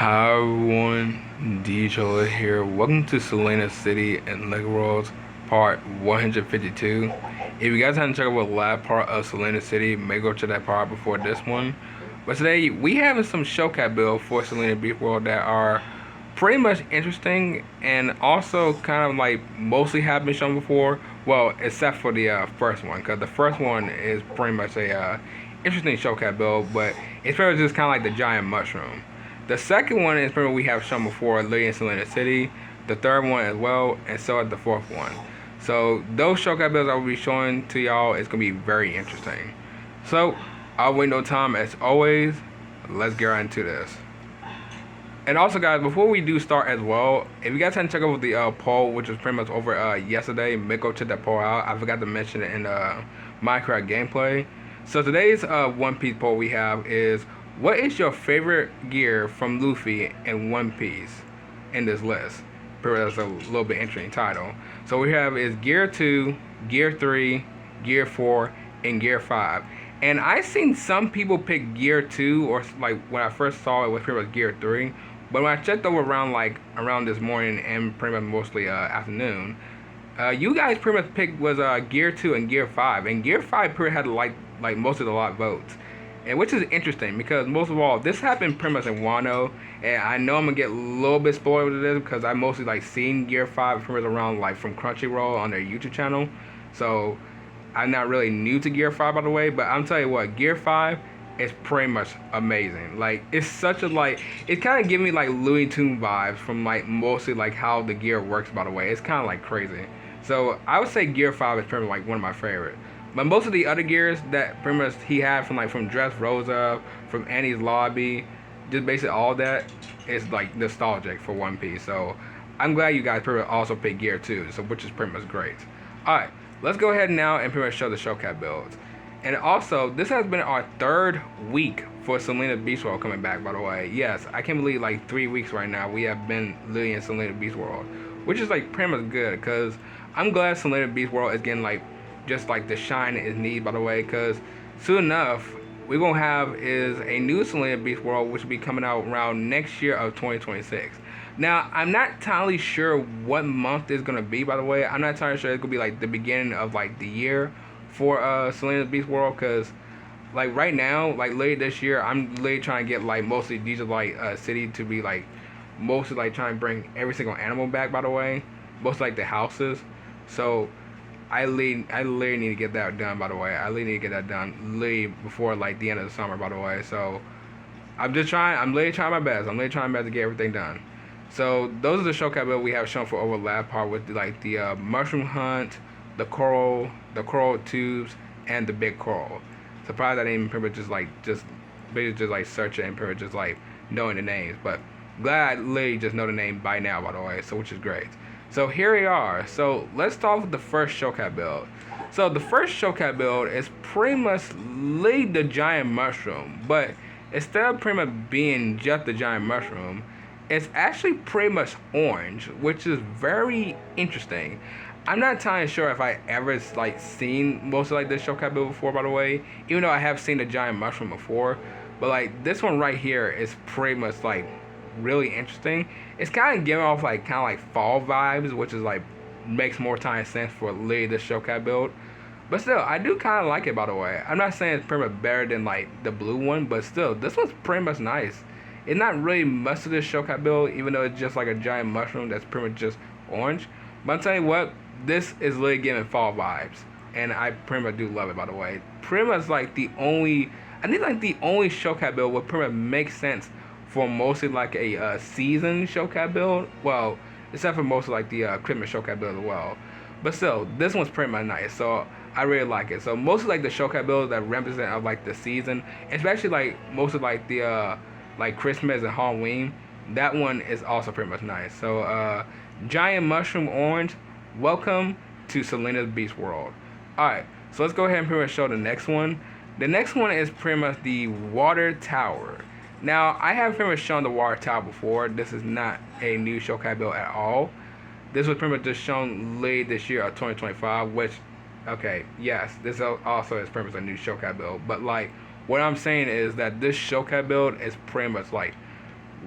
Hi everyone, DJ here. Welcome to Selena City and Lego Worlds part 152. If you guys haven't checked out the last part of Selena City, may go check that part before this one. But today we have some showcase builds for Selena Beach World that are pretty much interesting and also kind of like mostly have been shown before. Well, except for the first one, because the first one is pretty much a interesting showcase build, but it's pretty much just kind of like the giant mushroom. The second one is remember we have shown before, Lily in Selena City. The third one as well, and so is the fourth one. So those showcase builds I will be showing to y'all is gonna be very interesting. So I'll wait no time as always. Let's get right into this. And also, guys, before we do start as well, if you guys haven't checked out the poll, which was pretty much over yesterday, make go check that poll out. I forgot to mention it in Minecraft gameplay. So today's One Piece poll we have is, what is your favorite gear from Luffy in One Piece in this list? That's a little bit interesting title. So we have is Gear 2, Gear 3, Gear 4, and Gear 5. And I seen some people pick Gear 2, or like when I first saw it was pretty much Gear 3. But when I checked over around this morning and pretty much mostly afternoon, you guys pretty much picked was Gear 2 and Gear 5. And Gear 5 pretty had like most of the lot votes. And which is interesting because most of all, this happened pretty much in Wano, and I know I'm gonna get a little bit spoiled with this because I mostly like seen Gear 5 pretty much around like from Crunchyroll on their YouTube channel. So I'm not really new to Gear 5 by the way, but I'm telling you what, Gear 5 is pretty much amazing. Like it's such a it kind of gives me like Looney Tune vibes from like mostly like how the gear works by the way. It's kind of like crazy. So I would say Gear 5 is pretty much like one of my favorites. But most of the other gears that pretty much he had from Dress Rosa, from Annie's Lobby, just basically all that is like nostalgic for One Piece. So I'm glad you guys pretty much also picked Gear 2, so which is pretty much great. Alright, let's go ahead now and pretty much show the showcase builds. And also, this has been our third week for Selena Beach World coming back, by the way. Yes, I can't believe like 3 weeks right now we have been Lily in Selena Beach World, which is like pretty much good because I'm glad Selena Beach World is getting like just like the shine it needs, by the way, because soon enough we're gonna have is a new Selena Beach World which will be coming out around next year of 2026. Now I'm not entirely sure what month it's gonna be, by the way. I'm not entirely sure it's gonna be like the beginning of like the year for Selena Beach World, because like right now, like late this year, I'm literally trying to get like mostly DJ like City to be like mostly like trying to bring every single animal back, by the way, most like the houses. So I literally need to get that done, by the way. I literally need to get that done literally before like the end of the summer, by the way. So I'm literally trying my best. I'm literally trying my best to get everything done. So those are the showcase builds we have shown for overlap part with like the mushroom hunt, the coral tubes, and the big coral. Surprised I didn't pretty much just basically just like search it and pretty much just like knowing the names. But glad I literally just know the name by now, by the way. So which is great. So here we are. So let's start with the first showcase build. So the first showcase build is pretty much literally the giant mushroom, but instead of pretty much being just the giant mushroom, it's actually pretty much orange, which is very interesting. I'm not entirely sure if I ever like seen most of like this showcase build before, by the way, even though I have seen the giant mushroom before. But like this one right here is pretty much like really interesting. It's kind of giving off like fall vibes, which is like makes more time sense for literally this showcase build. But still, I do kind of like it, by the way. I'm not saying it's pretty much better than like the blue one, but still, this one's pretty much nice. It's not really much of this showcase build, even though it's just like a giant mushroom that's pretty much just orange. But I'm telling you what, this is literally giving fall vibes, and I pretty much do love it, by the way. Pretty much like I think like the only showcase build would pretty much make sense for mostly like a season showcase build. Well, except for most of like the Christmas showcase build as well. But still, this one's pretty much nice, so I really like it. So most of like the showcase builds that represent of like the season, especially like most of like the like Christmas and Halloween, that one is also pretty much nice. So giant mushroom orange, welcome to Selena's Beach World. Alright, so let's go ahead and pretty much show the next one. The next one is pretty much the water tower. Now, I have pretty much shown the water tower before. This is not a new showcase build at all. This was pretty much just shown late this year of 2025, which, okay, yes, this also is pretty much a new showcase build. But like, what I'm saying is that this showcase build is pretty much like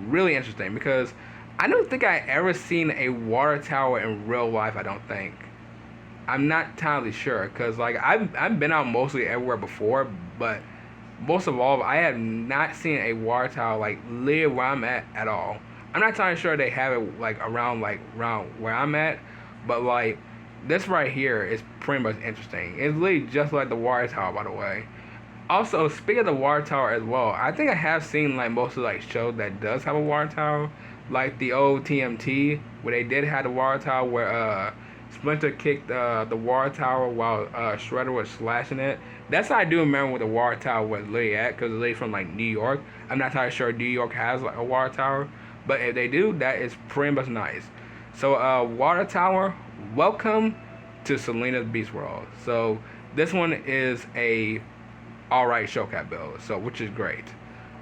really interesting because I don't think I ever seen a water tower in real life. I don't think. I'm not entirely sure because like I've been out mostly everywhere before, but most of all, I have not seen a water tower like live where I'm at all. I'm not entirely sure they have it like around where I'm at, but like this right here is pretty much interesting. It's literally just like the water tower, by the way. Also, speaking of the water tower as well, I think I have seen like most of like shows that does have a water tower, like the old TMT where they did have the water tower where Splinter kicked the water tower while Shredder was slashing it. That's how I do remember what the water tower was literally at because it's literally from like New York. I'm not entirely sure New York has like a water tower, but if they do, that is pretty much nice. So water tower, welcome to Selena's Beast World. So this one is a alright showcat build, so which is great.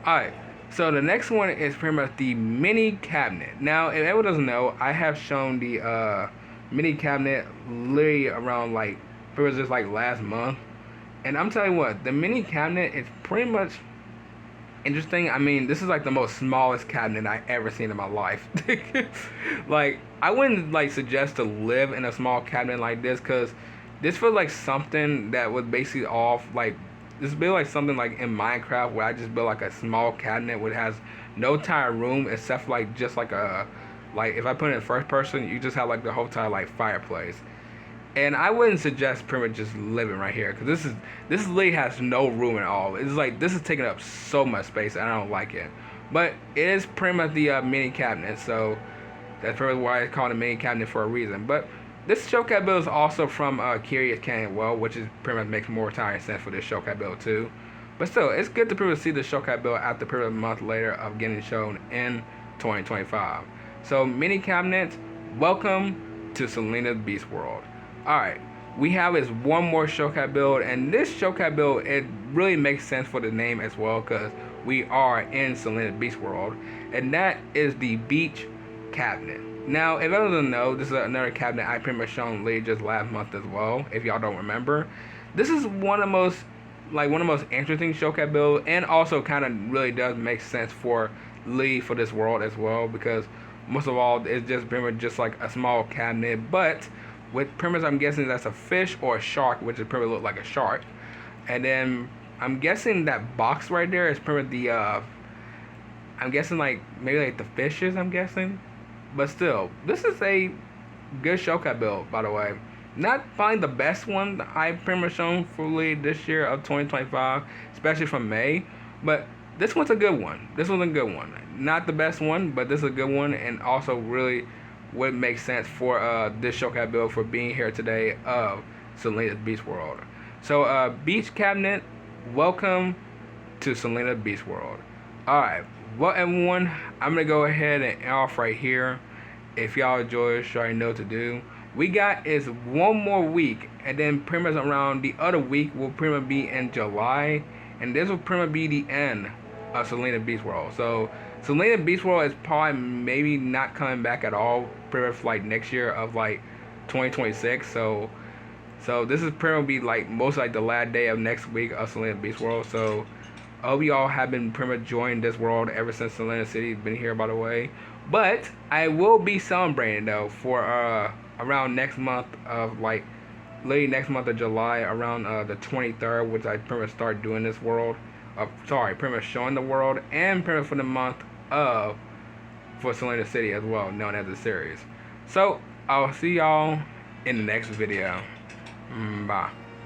Alright, so the next one is pretty much the mini cabinet. Now, if anyone doesn't know, I have shown the mini cabinet literally around like it was just like last month, and I'm telling you what, the mini cabinet is pretty much interesting. I mean, this is like the most smallest cabinet I ever seen in my life. Like, I wouldn't like suggest to live in a small cabinet like this because this feels like something that was basically off like this build like something like in Minecraft where I just built like a small cabinet which has no entire room except for like just like a like if I put it in first person you just have like the whole entire like fireplace. And I wouldn't suggest pretty much just living right here because this literally has no room at all. It's like this is taking up so much space and I don't like it. But it is pretty much the mini cabinet, so that's probably why it's called a mini cabinet for a reason. But this showcat build is also from Curious Canyon Well, which is pretty much makes more entire sense for this showcat build too. But still, it's good to pretty much see the showcat build after pretty much a month later of getting shown in 2025. So mini cabinets, welcome to Selena's Beast World. Alright, we have is one more showcat build, and this showcat build, it really makes sense for the name as well because we are in Selena's Beast World, and that is the beach cabinet. Now, if anyone doesn't know, this is another cabinet I pretty much shown Lee just last month as well, if y'all don't remember. This is one of the most interesting showcat build, and also kind of really does make sense for Lee for this world as well, because most of all, it's just pretty much just like a small cabinet, but with pretty much I'm guessing that's a fish or a shark, which is pretty look like a shark. And then I'm guessing that box right there is pretty much the I'm guessing like maybe like the fishes, I'm guessing. But still, this is a good showcat build, by the way. Not probably the best one that I've pretty much shown fully this year of 2025, especially from May. But this one's a good one. This one's a good one. Not the best one, but this is a good one, and also really would make sense for this showcat build for being here today of Selena's Beast World. So beach cabinet, welcome to Selena's Beast World. Alright, well everyone, I'm gonna go ahead and end off right here. If y'all enjoy this, you already know what to do. We got is one more week, and then pretty much around the other week will pretty much be in July, and this will pretty much be the end of Selena's Beast World. So Selena's Beast World is probably maybe not coming back at all, pretty much like next year of like 2026. So this is pretty much be like most like the last day of next week of Selena's Beast World. So I hope y'all have been pretty much enjoying this world ever since Selena City's been here, by the way. But I will be celebrating though for around next month of like late next month of July, around the 23rd, which I pretty much start doing this world. Pretty much showing the world, and pretty much for the month of for Selena City as well, known as the series. So I'll see y'all in the next video. Bye.